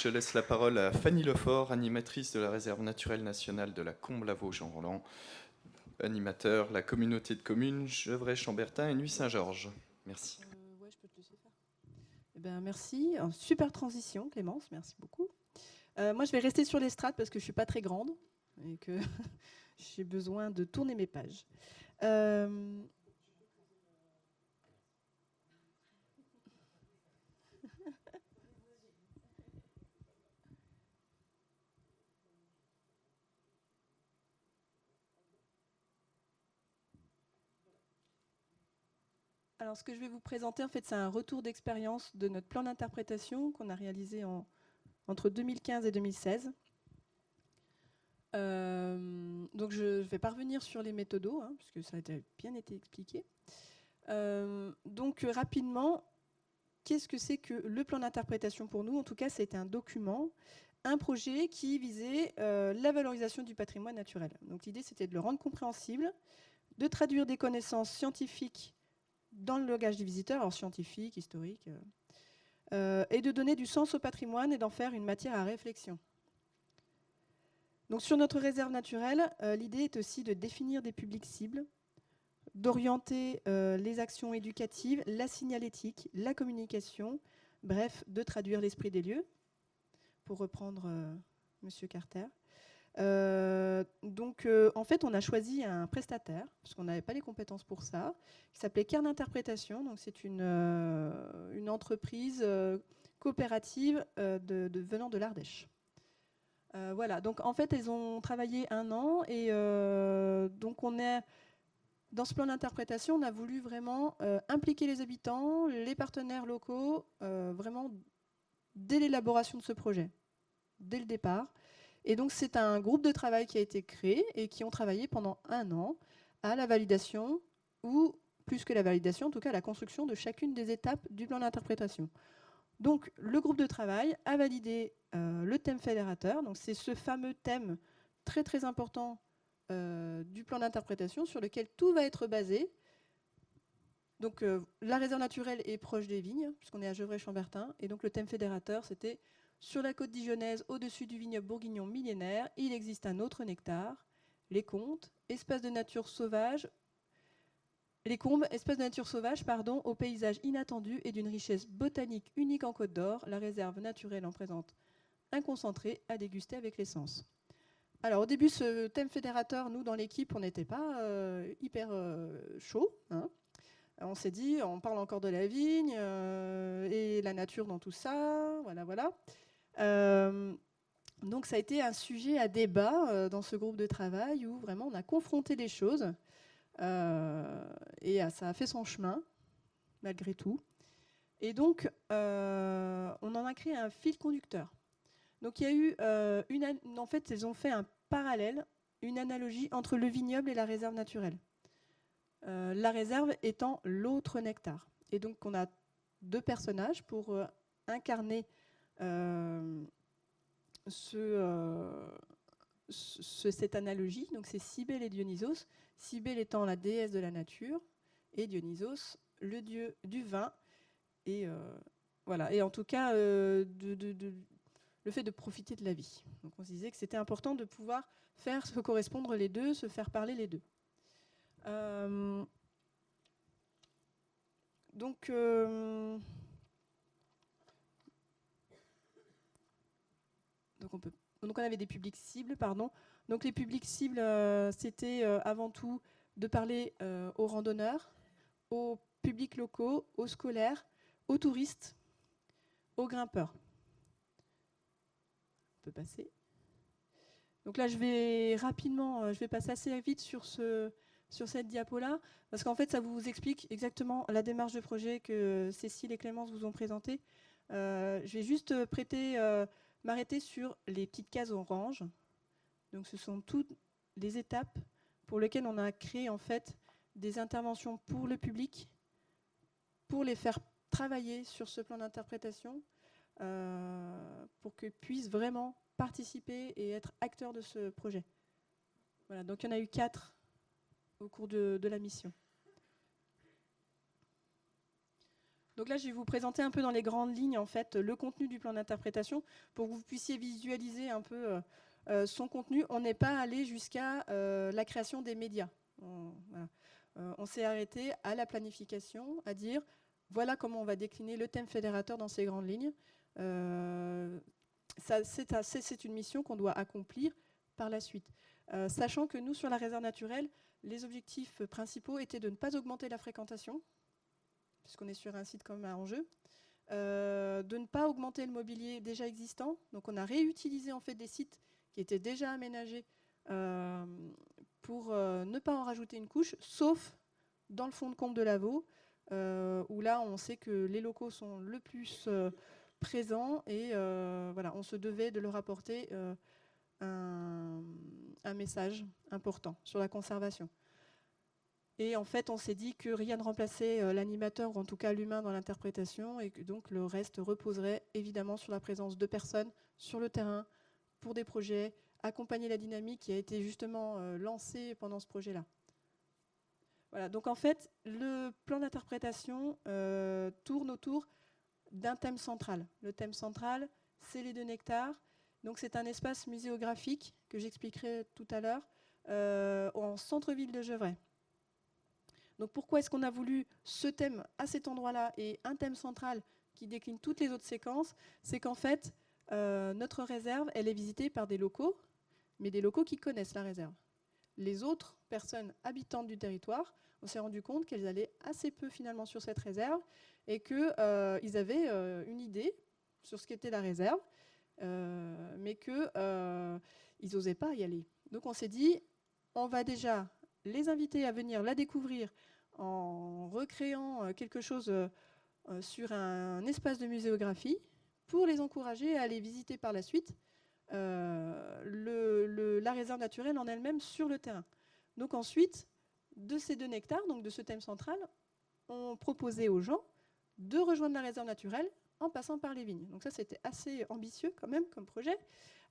je laisse la parole à Fanny Lefort, animatrice de la réserve naturelle nationale de la Comble-Lavaux-Jean-Roland, animateur, la communauté de communes Gevrey-Chambertin et Nuit-Saint-Georges. Merci. Ouais, je peux te laisser faire. Eh ben, merci. Super transition, Clémence. Merci beaucoup. Moi, je vais rester sur l'estrade parce que je ne suis pas très grande et que j'ai besoin de tourner mes pages. Alors, ce que je vais vous présenter, en fait, c'est un retour d'expérience de notre plan d'interprétation qu'on a réalisé entre 2015 et 2016. Donc, je vais pas revenir sur les méthodos, puisque ça a bien été expliqué. Donc, rapidement, qu'est-ce que c'est que le plan d'interprétation pour nous? En tout cas, c'était un document, un projet qui visait la valorisation du patrimoine naturel. Donc, l'idée, c'était de le rendre compréhensible, de traduire des connaissances scientifiques dans le langage des visiteurs, alors scientifique, historique, et de donner du sens au patrimoine et d'en faire une matière à réflexion. Donc sur notre réserve naturelle, l'idée est aussi de définir des publics cibles, d'orienter les actions éducatives, la signalétique, la communication, bref, de traduire l'esprit des lieux, pour reprendre Monsieur Carter. Donc, en fait, on a choisi un prestataire, parce qu'on n'avait pas les compétences pour ça, qui s'appelait Cairn Interprétation. Donc, c'est une entreprise coopérative venant de l'Ardèche. Voilà, donc en fait, ils ont travaillé 1 an et donc dans ce plan d'interprétation, on a voulu vraiment impliquer les habitants, les partenaires locaux, vraiment dès l'élaboration de ce projet, dès le départ. Et donc, c'est un groupe de travail qui a été créé et qui ont travaillé pendant 1 an à la validation, ou plus que la validation, en tout cas à la construction de chacune des étapes du plan d'interprétation. Donc, le groupe de travail a validé le thème fédérateur. Donc, c'est ce fameux thème très très important du plan d'interprétation sur lequel tout va être basé. Donc, la réserve naturelle est proche des vignes, puisqu'on est à Gevrey-Chambertin. Et donc, le thème fédérateur, c'était sur la côte dijonnaise, au-dessus du vignoble bourguignon millénaire, il existe un autre nectar, les Comtes, espace de nature sauvage. Les Combes, espèces de nature sauvage, au paysage inattendu et d'une richesse botanique unique en Côte d'Or, la réserve naturelle en présente un concentré à déguster avec l'essence. Alors au début, ce thème fédérateur, nous dans l'équipe, on n'était pas hyper chaud. On s'est dit, on parle encore de la vigne et la nature dans tout ça, voilà. Donc ça a été un sujet à débat dans ce groupe de travail où vraiment on a confronté les choses. Et ça a fait son chemin, malgré tout. Et donc, on en a créé un fil conducteur. Donc, il y a eu en fait, ils ont fait un parallèle, une analogie entre le vignoble et la réserve naturelle. La réserve étant l'autre nectar. Et donc, on a 2 personnages pour incarner cette analogie. Donc, c'est Cybèle et Dionysos. Cybèle étant la déesse de la nature et Dionysos, le dieu du vin. Et voilà. Et en tout cas, le fait de profiter de la vie. Donc, on se disait que c'était important de pouvoir faire se correspondre les deux, se faire parler les deux. Donc, on avait des publics cibles, pardon. Donc les publics cibles, c'était avant tout de parler aux randonneurs, aux publics locaux, aux scolaires, aux touristes, aux grimpeurs. On peut passer. Donc là, je vais rapidement, je vais passer assez vite sur cette diapo-là, parce qu'en fait, ça vous explique exactement la démarche de projet que Cécile et Clémence vous ont présentée. Je vais juste m'arrêter sur les petites cases oranges. Donc ce sont toutes les étapes pour lesquelles on a créé en fait des interventions pour le public, pour les faire travailler sur ce plan d'interprétation, pour qu'ils puissent vraiment participer et être acteurs de ce projet. Voilà, donc il y en a eu 4 au cours de la mission. Donc là, je vais vous présenter un peu dans les grandes lignes en fait le contenu du plan d'interprétation pour que vous puissiez visualiser un peu son contenu. On n'est pas allé jusqu'à la création des médias. On s'est arrêté à la planification, à dire voilà comment on va décliner le thème fédérateur dans ces grandes lignes. C'est une mission qu'on doit accomplir par la suite. Sachant que nous, sur la réserve naturelle, les objectifs principaux étaient de ne pas augmenter la fréquentation, puisqu'on est sur un site comme à enjeu, de ne pas augmenter le mobilier déjà existant. Donc on a réutilisé en fait des sites qui étaient déjà aménagés pour ne pas en rajouter une couche, sauf dans le fond de combe de Lavaux, où là on sait que les locaux sont le plus présents et voilà, on se devait de leur apporter un message important sur la conservation. Et en fait, on s'est dit que rien ne remplaçait l'animateur, ou en tout cas l'humain dans l'interprétation, et que donc le reste reposerait évidemment sur la présence de personnes sur le terrain pour des projets, accompagner la dynamique qui a été justement lancée pendant ce projet-là. Voilà, donc en fait, le plan d'interprétation tourne autour d'un thème central. Le thème central, c'est les 2 nectars. Donc c'est un espace muséographique que j'expliquerai tout à l'heure en centre-ville de Gevrey. Donc pourquoi est-ce qu'on a voulu ce thème à cet endroit-là et un thème central qui décline toutes les autres séquences? C'est qu'en fait, notre réserve, elle est visitée par des locaux, mais des locaux qui connaissent la réserve. Les autres personnes habitantes du territoire, on s'est rendu compte qu'elles allaient assez peu finalement sur cette réserve et qu'ils avaient une idée sur ce qu'était la réserve, mais qu'ils n'osaient pas y aller. Donc on s'est dit, on va déjà les inviter à venir la découvrir en recréant quelque chose sur un espace de muséographie pour les encourager à aller visiter par la suite la réserve naturelle en elle-même sur le terrain. Donc ensuite, de ces 2 nectars, donc de ce thème central, on proposait aux gens de rejoindre la réserve naturelle en passant par les vignes. Donc ça, c'était assez ambitieux quand même comme projet.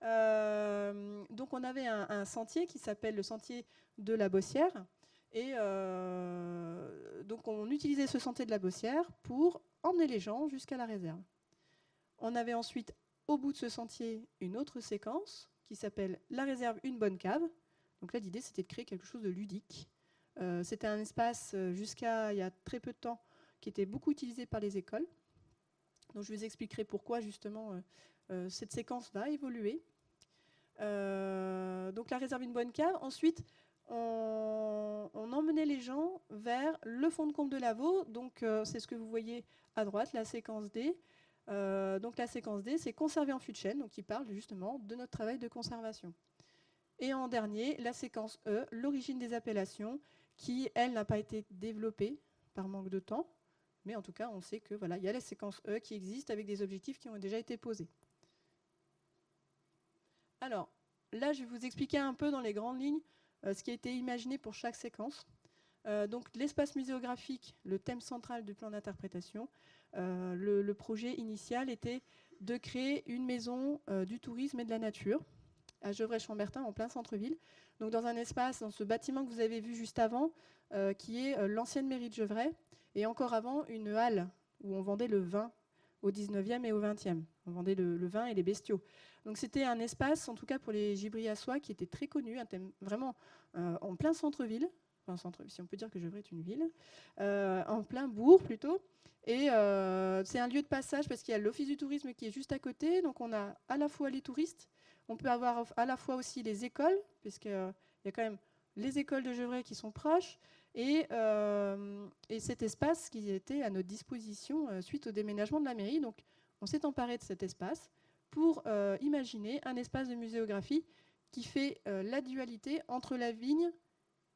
Donc on avait un sentier qui s'appelle le sentier de la Bossière. Et donc on utilisait ce sentier de la Bossière pour emmener les gens jusqu'à la réserve. On avait ensuite, au bout de ce sentier, une autre séquence qui s'appelle la réserve Une Bonne Cave. Donc là, l'idée, c'était de créer quelque chose de ludique. C'était un espace, jusqu'à il y a très peu de temps, qui était beaucoup utilisé par les écoles. Donc je vous expliquerai pourquoi, justement, cette séquence va évoluer. Donc la réserve Une Bonne Cave. Ensuite, on emmenait les gens vers le fond de combe de Lavaux. Donc c'est ce que vous voyez à droite, la séquence D. Donc la séquence D, c'est conserver en fût de chêne, donc qui parle justement de notre travail de conservation. Et en dernier, la séquence E, l'origine des appellations, qui, elle, n'a pas été développée par manque de temps. Mais en tout cas, on sait que voilà, il y a la séquence E qui existe avec des objectifs qui ont déjà été posés. Alors, là, je vais vous expliquer un peu dans les grandes lignes ce qui a été imaginé pour chaque séquence. Donc, l'espace muséographique, le thème central du plan d'interprétation, le projet initial était de créer une maison du tourisme et de la nature à Gevrey-Chambertin, en plein centre-ville. Donc, dans un espace, dans ce bâtiment que vous avez vu juste avant, qui est l'ancienne mairie de Gevrey, et encore avant, une halle où on vendait le vin au 19e et au 20e. On vendait le vin et les bestiaux. Donc c'était un espace, en tout cas pour les gibriassois, qui était très connu, un thème vraiment en plein centre-ville, enfin, si on peut dire que Gevrey est une ville, en plein bourg plutôt. Et c'est un lieu de passage parce qu'il y a l'office du tourisme qui est juste à côté. Donc on a à la fois les touristes, on peut avoir à la fois aussi les écoles, puisqu'il y a quand même les écoles de Gevrey qui sont proches, et cet espace qui était à notre disposition suite au déménagement de la mairie. Donc on s'est emparé de cet espace pour imaginer un espace de muséographie qui fait la dualité entre la vigne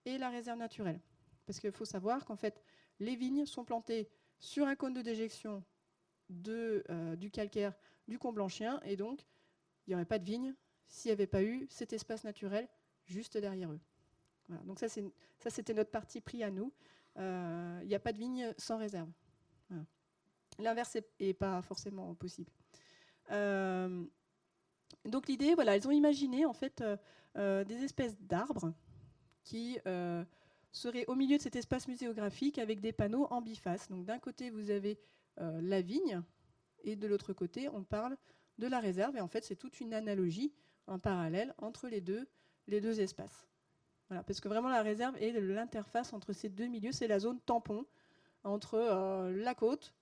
et la réserve naturelle. Parce qu'il faut savoir qu'en fait, les vignes sont plantées sur un cône de déjection du calcaire du Comblanchien, et donc il n'y aurait pas de vignes s'il n'y avait pas eu cet espace naturel juste derrière eux. Voilà. Donc ça, c'était notre parti pris à nous. Il n'y a pas de vigne sans réserve. Voilà. L'inverse n'est pas forcément possible. Donc l'idée, voilà, elles ont imaginé en fait des espèces d'arbres qui seraient au milieu de cet espace muséographique avec des panneaux en biface. Donc d'un côté, vous avez la vigne, et de l'autre côté, on parle de la réserve. Et en fait, c'est toute une analogie en parallèle entre les deux espaces. Voilà, parce que vraiment, la réserve est l'interface entre ces deux milieux. C'est la zone tampon entre la côte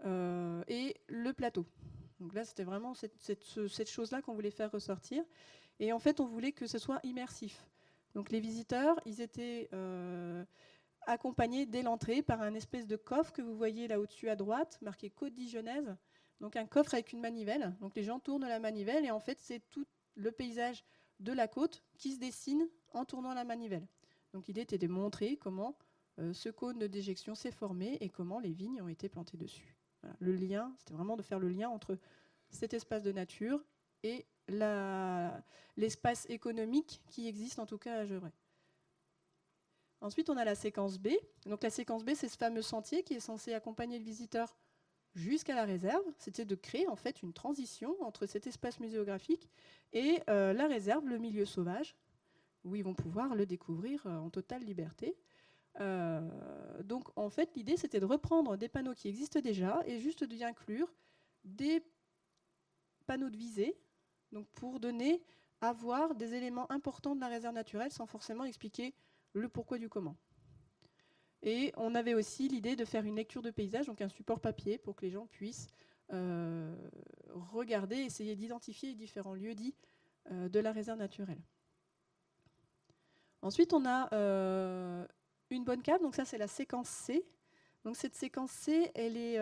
et le plateau. Donc là, c'était vraiment cette chose-là qu'on voulait faire ressortir. Et en fait, on voulait que ce soit immersif. Donc les visiteurs, ils étaient accompagnés dès l'entrée par un espèce de coffre que vous voyez là au-dessus à droite, marqué Côte Dijonnaise. Donc un coffre avec une manivelle. Donc les gens tournent la manivelle et en fait, c'est tout le paysage de la côte qui se dessine en tournant la manivelle. Donc l'idée était de montrer comment ce cône de déjection s'est formé et comment les vignes ont été plantées dessus. Voilà. Le lien, c'était vraiment de faire le lien entre cet espace de nature et l'espace économique qui existe en tout cas à Gevrey. Ensuite, on a la séquence B. Donc la séquence B, c'est ce fameux sentier qui est censé accompagner le visiteur jusqu'à la réserve. C'était de créer en fait une transition entre cet espace muséographique et la réserve, le milieu sauvage, où ils vont pouvoir le découvrir en totale liberté. Donc en fait, l'idée, c'était de reprendre des panneaux qui existent déjà et juste d'y inclure des panneaux de visée, donc pour donner à voir des éléments importants de la réserve naturelle sans forcément expliquer le pourquoi du comment. Et on avait aussi l'idée de faire une lecture de paysage, donc un support papier pour que les gens puissent regarder, essayer d'identifier les différents lieux dits de la réserve naturelle. Ensuite, on a une bonne cave, donc ça c'est la séquence C. Donc cette séquence C, elle est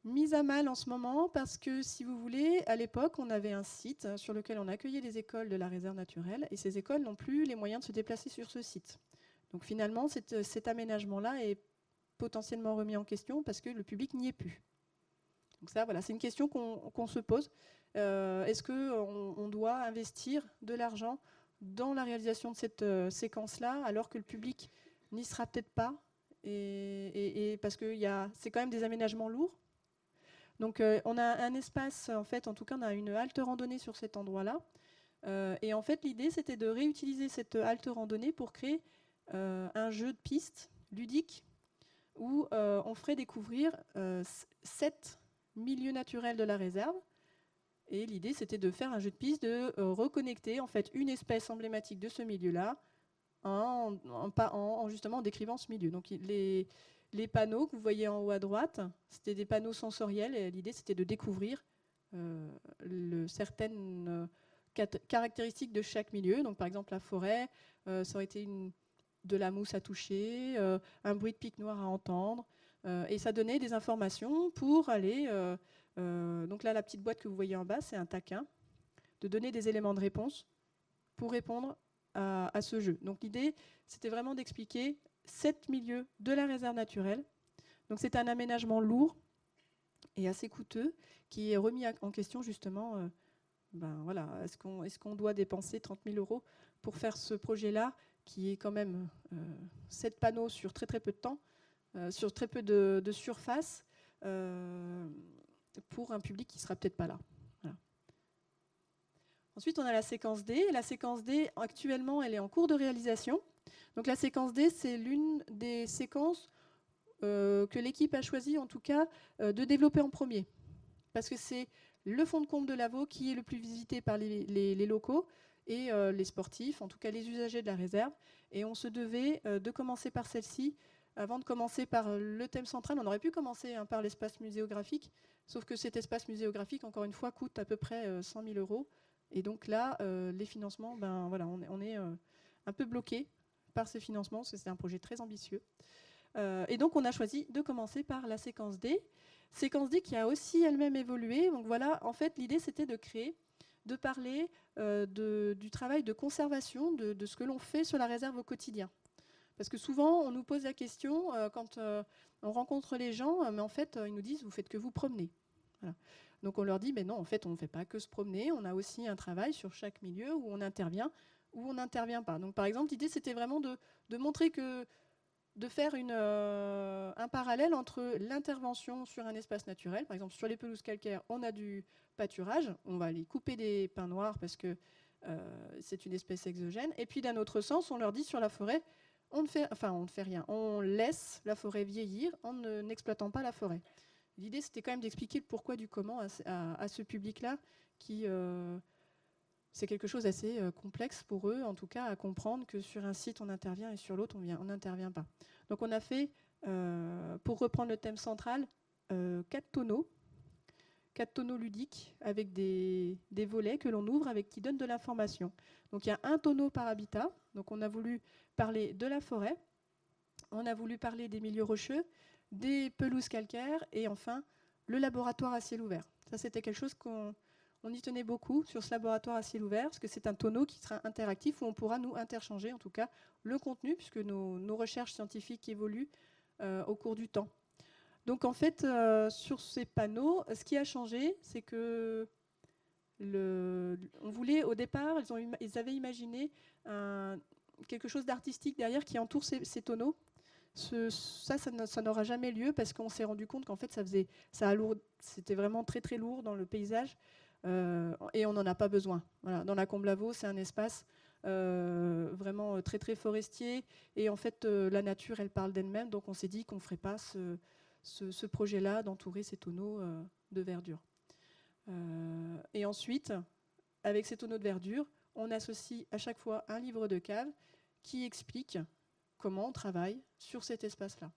mise à mal en ce moment parce que, si vous voulez, à l'époque, on avait un site sur lequel on accueillait les écoles de la réserve naturelle et ces écoles n'ont plus les moyens de se déplacer sur ce site. Donc finalement, cet aménagement-là est potentiellement remis en question parce que le public n'y est plus. Donc ça, voilà, c'est une question qu'on se pose. Est-ce qu'on doit investir de l'argent dans la réalisation de cette séquence-là alors que le public n'y sera peut-être pas et parce que c'est quand même des aménagements lourds. Donc on a un espace, en fait, en tout cas on a une halte randonnée sur cet endroit-là. Et en fait l'idée c'était de réutiliser cette halte randonnée pour créer un jeu de piste ludique où on ferait découvrir 7 milieux naturels de la réserve. Et l'idée c'était de faire un jeu de piste, de reconnecter en fait une espèce emblématique de ce milieu-là en justement en décrivant ce milieu. Donc les panneaux que vous voyez en haut à droite, c'était des panneaux sensoriels et l'idée c'était de découvrir certaines caractéristiques de chaque milieu. Donc par exemple la forêt, ça aurait été de la mousse à toucher, un bruit de pique noire à entendre, et ça donnait des informations pour aller... donc là la petite boîte que vous voyez en bas, c'est un taquin, de donner des éléments de réponse pour répondre à ce jeu. Donc l'idée c'était vraiment d'expliquer 7 milieux de la réserve naturelle. Donc c'est un aménagement lourd et assez coûteux qui est remis en question justement. Voilà, est-ce qu'on doit dépenser 30 000 € pour faire ce projet-là qui est quand même 7 panneaux sur très très peu de temps, sur très peu de surface, pour un public qui ne sera peut-être pas là. Voilà. Ensuite, on a la séquence D. La séquence D, actuellement, elle est en cours de réalisation. Donc la séquence D, c'est l'une des séquences que l'équipe a choisi, en tout cas, de développer en premier. Parce que c'est le fond de comble de Lavaux qui est le plus visité par les locaux et les sportifs, en tout cas les usagers de la réserve. Et on se devait de commencer par celle-ci avant de commencer par le thème central. On aurait pu commencer par l'espace muséographique, sauf que cet espace muséographique, encore une fois, coûte à peu près 100 000 €. Et donc là, les financements, voilà, on est un peu bloqué par ces financements, parce que c'est un projet très ambitieux. Et donc on a choisi de commencer par la séquence D. Séquence D qui a aussi elle-même évolué. Donc voilà, en fait, l'idée c'était de parler du travail de conservation, de ce que l'on fait sur la réserve au quotidien. Parce que souvent, on nous pose la question, quand on rencontre les gens, mais en fait, ils nous disent, vous faites que vous promener. Voilà. Donc on leur dit, mais non, en fait, on ne fait pas que se promener, on a aussi un travail sur chaque milieu où on intervient, où on n'intervient pas. Donc par exemple, l'idée, c'était vraiment de montrer que de faire un parallèle entre l'intervention sur un espace naturel. Par exemple, sur les pelouses calcaires, on a du pâturage. On va aller couper des pins noirs parce que c'est une espèce exogène. Et puis, d'un autre sens, on leur dit sur la forêt, on ne fait rien. On laisse la forêt vieillir en n'exploitant pas la forêt. L'idée, c'était quand même d'expliquer le pourquoi du comment à ce public-là, qui c'est quelque chose d'assez complexe pour eux, en tout cas, à comprendre que sur un site, on intervient et sur l'autre, on n'intervient pas. Donc on a fait, pour reprendre le thème central, 4 tonneaux ludiques avec des volets que l'on ouvre qui donnent de l'information. Donc il y a un tonneau par habitat. Donc on a voulu parler de la forêt, on a voulu parler des milieux rocheux, des pelouses calcaires et enfin le laboratoire à ciel ouvert. Ça, c'était quelque chose qu'on y tenait beaucoup sur ce laboratoire à ciel ouvert, parce que c'est un tonneau qui sera interactif où on pourra nous interchanger, en tout cas, le contenu, puisque nos recherches scientifiques évoluent au cours du temps. Donc en fait, sur ces panneaux, ce qui a changé, c'est que on voulait, au départ, ils avaient imaginé quelque chose d'artistique derrière qui entoure ces tonneaux. Ça n'aura jamais lieu parce qu'on s'est rendu compte qu'en fait, c'était vraiment très très lourd dans le paysage et on n'en a pas besoin. Voilà. Dans la Comble-Lavaux, c'est un espace vraiment très très forestier et en fait, la nature, elle parle d'elle-même, donc on s'est dit qu'on ne ferait pas ce projet-là d'entourer ces tonneaux de verdure. Et ensuite, avec ces tonneaux de verdure, on associe à chaque fois un livre de cave qui explique comment on travaille sur cet espace-là.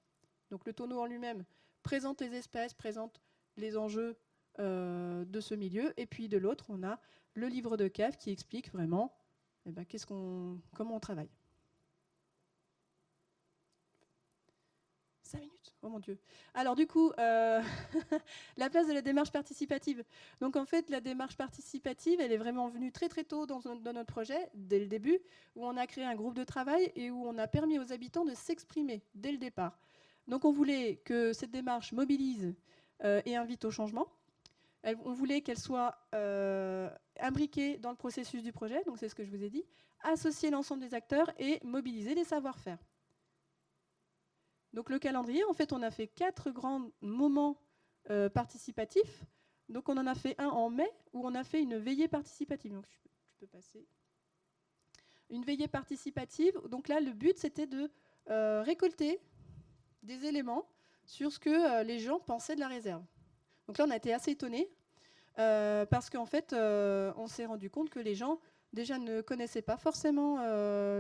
Donc le tonneau en lui-même présente les espèces, présente les enjeux de ce milieu, et puis de l'autre, on a le livre de cave qui explique vraiment comment on travaille. 5 minutes, oh mon Dieu. Alors du coup, la place de la démarche participative. Donc en fait, la démarche participative, elle est vraiment venue très très tôt dans notre projet, dès le début, où on a créé un groupe de travail et où on a permis aux habitants de s'exprimer dès le départ. Donc on voulait que cette démarche mobilise et invite au changement. On voulait qu'elle soit imbriquée dans le processus du projet, donc c'est ce que je vous ai dit, associer l'ensemble des acteurs et mobiliser les savoir-faire. Donc le calendrier, en fait, on a fait 4 grands moments participatifs. Donc on en a fait un en mai où on a fait une veillée participative. Donc tu peux passer. Une veillée participative. Donc là, le but, c'était de récolter des éléments sur ce que les gens pensaient de la réserve. Donc là, on a été assez étonnés parce qu'en fait, on s'est rendu compte que les gens, déjà, ne connaissaient pas forcément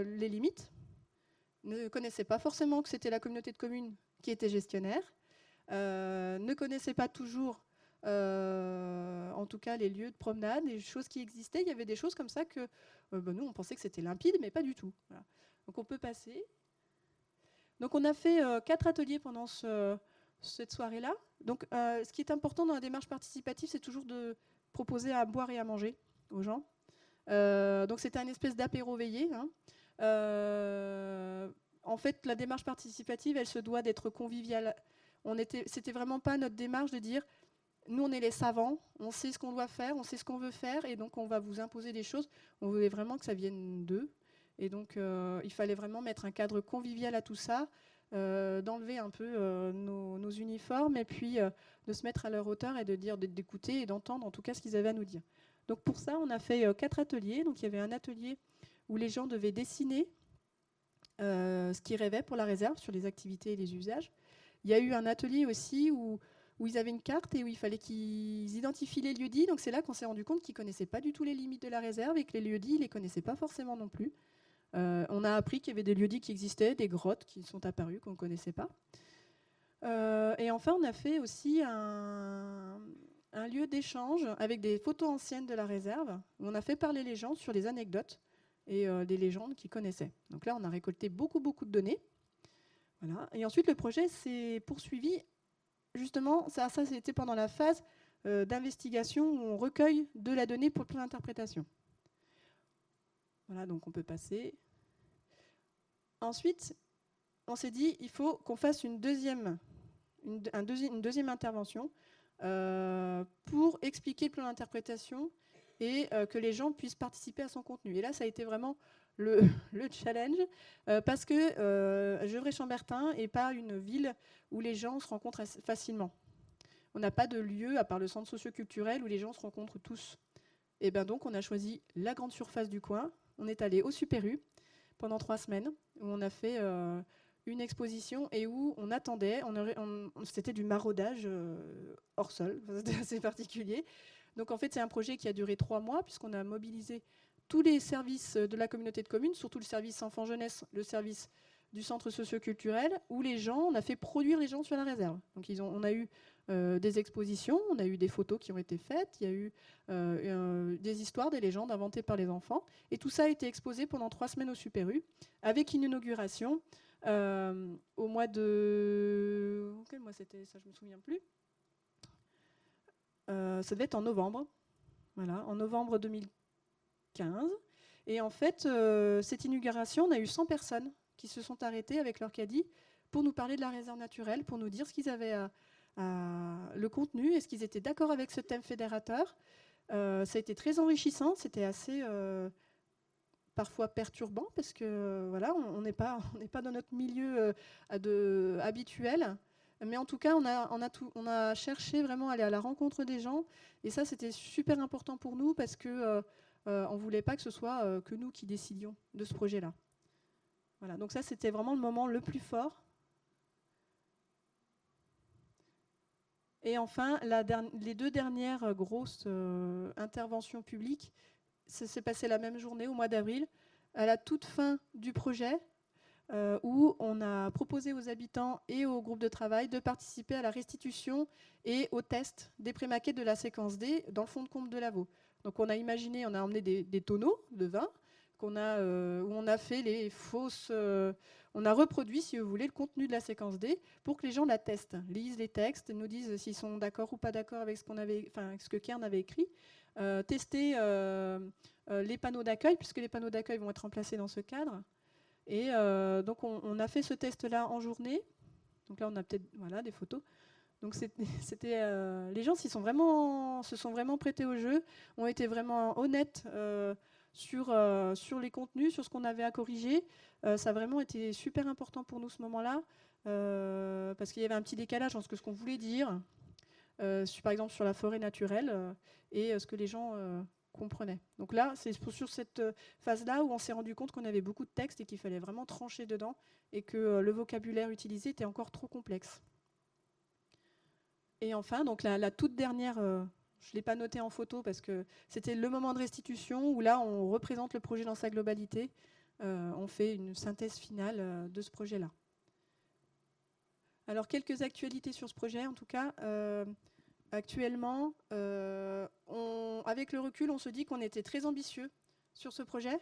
les limites, ne connaissaient pas forcément que c'était la communauté de communes qui était gestionnaire, ne connaissaient pas toujours, en tout cas, les lieux de promenade, les choses qui existaient. Il y avait des choses comme ça que nous, on pensait que c'était limpide, mais pas du tout. Voilà. Donc on peut passer. Donc on a fait 4 ateliers pendant cette soirée-là. Donc ce qui est important dans la démarche participative, c'est toujours de proposer à boire et à manger aux gens. Donc c'était une espèce d'apéro veillé, hein. En fait, la démarche participative, elle se doit d'être conviviale. C'était vraiment pas notre démarche de dire, nous, on est les savants, on sait ce qu'on doit faire, on sait ce qu'on veut faire, et donc on va vous imposer des choses. On voulait vraiment que ça vienne d'eux. Et donc, il fallait vraiment mettre un cadre convivial à tout ça, d'enlever un peu nos uniformes, et puis de se mettre à leur hauteur et d'écouter et d'entendre en tout cas ce qu'ils avaient à nous dire. Donc pour ça, on a fait 4 ateliers. Donc il y avait un atelier où les gens devaient dessiner ce qu'ils rêvaient pour la réserve sur les activités et les usages. Il y a eu un atelier aussi où ils avaient une carte et où il fallait qu'ils identifient les lieux-dits. Donc c'est là qu'on s'est rendu compte qu'ils ne connaissaient pas du tout les limites de la réserve et que les lieux-dits, ils ne les connaissaient pas forcément non plus. On a appris qu'il y avait des lieux-dits qui existaient, des grottes qui sont apparues qu'on ne connaissait pas. Et enfin, on a fait aussi un lieu d'échange avec des photos anciennes de la réserve, où on a fait parler les gens sur les anecdotes et des légendes qu'ils connaissaient. Donc là, on a récolté beaucoup de données. Voilà. Et ensuite, le projet s'est poursuivi. Justement, ça c'était pendant la phase d'investigation où on recueille de la donnée pour le plan d'interprétation. Voilà, donc on peut passer. Ensuite, on s'est dit, il faut qu'on fasse une deuxième intervention pour expliquer le plan d'interprétation et que les gens puissent participer à son contenu. Et là, ça a été vraiment le challenge, parce que Gevrey-Chambertin n'est pas une ville où les gens se rencontrent facilement. On n'a pas de lieu, à part le centre socio-culturel, où les gens se rencontrent tous. Et bien donc, on a choisi la grande surface du coin. On est allé au Super U pendant 3 semaines, où on a fait une exposition et où on attendait, c'était du maraudage hors sol, c'était assez particulier. Donc en fait, c'est un projet qui a duré 3 mois, puisqu'on a mobilisé tous les services de la communauté de communes, surtout le service enfant-jeunesse, le service du centre socio-culturel, où on a fait produire les gens sur la réserve. Donc on a eu des expositions, on a eu des photos qui ont été faites, il y a eu des histoires, des légendes inventées par les enfants. Et tout ça a été exposé pendant 3 semaines au Super U, avec une inauguration au mois de... Quel mois c'était ça? Je ne me souviens plus. Ça devait être en novembre. Voilà, en novembre 2015. Et en fait, cette inauguration, on a eu 100 personnes qui se sont arrêtées avec leur caddie pour nous parler de la réserve naturelle, pour nous dire ce qu'ils avaient le contenu, est-ce qu'ils étaient d'accord avec ce thème fédérateur. Ça a été très enrichissant, c'était assez parfois perturbant parce que voilà, on n'est pas dans notre milieu habituel. Mais en tout cas, on a cherché vraiment à aller à la rencontre des gens. Et ça, c'était super important pour nous parce qu'on ne voulait pas que ce soit que nous qui décidions de ce projet-là. Voilà, donc ça, c'était vraiment le moment le plus fort. Et enfin, les 2 dernières grosses interventions publiques, ça s'est passé la même journée, au mois d'avril, à la toute fin du projet, où on a proposé aux habitants et aux groupes de travail de participer à la restitution et au test des prémaquettes de la séquence D dans le fond de Combe de Lavaux. Donc on a emmené des tonneaux de vin où on a fait les fausses... on a reproduit, si vous voulez, le contenu de la séquence D pour que les gens la testent, lisent les textes, nous disent s'ils sont d'accord ou pas d'accord avec ce que Kern avait écrit, tester les panneaux d'accueil, puisque les panneaux d'accueil vont être remplacés dans ce cadre. Et donc on a fait ce test-là en journée. Donc là, on a peut-être des photos. Donc les gens se sont vraiment prêtés au jeu, ont été vraiment honnêtes sur les contenus, sur ce qu'on avait à corriger. Ça a vraiment été super important pour nous ce moment-là, parce qu'il y avait un petit décalage entre ce qu'on voulait dire, par exemple sur la forêt naturelle, et ce que les gens comprenaient. Donc là, c'est sur cette phase-là où on s'est rendu compte qu'on avait beaucoup de textes et qu'il fallait vraiment trancher dedans, et que le vocabulaire utilisé était encore trop complexe. Et enfin, donc la toute dernière, je ne l'ai pas noté en photo parce que c'était le moment de restitution où là, on représente le projet dans sa globalité. On fait une synthèse finale de ce projet-là. Alors, quelques actualités sur ce projet, en tout cas. Actuellement, avec le recul, on se dit qu'on était très ambitieux sur ce projet.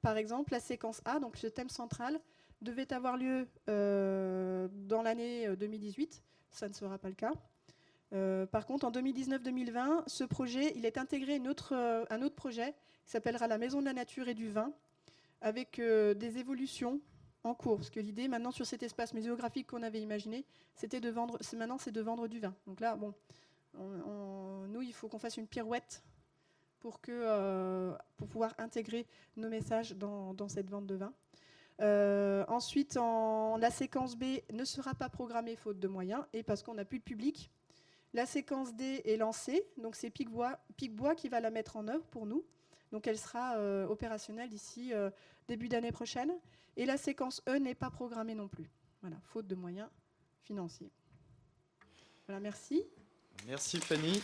Par exemple, la séquence A, donc ce thème central, devait avoir lieu dans l'année 2018. Ça ne sera pas le cas. Par contre, en 2019-2020, ce projet, il est intégré un autre projet qui s'appellera la Maison de la Nature et du Vin, avec des évolutions en cours. Parce que l'idée, maintenant, sur cet espace muséographique qu'on avait imaginé, c'était de vendre du vin. Donc là, bon, nous, il faut qu'on fasse une pirouette pour pouvoir intégrer nos messages dans cette vente de vin. Ensuite, la séquence B ne sera pas programmée faute de moyens et parce qu'on n'a plus de public. La séquence D est lancée, donc c'est Picbois qui va la mettre en œuvre pour nous. Donc elle sera opérationnelle d'ici début d'année prochaine. Et la séquence E n'est pas programmée non plus. Voilà, faute de moyens financiers. Voilà, merci. Merci Fanny.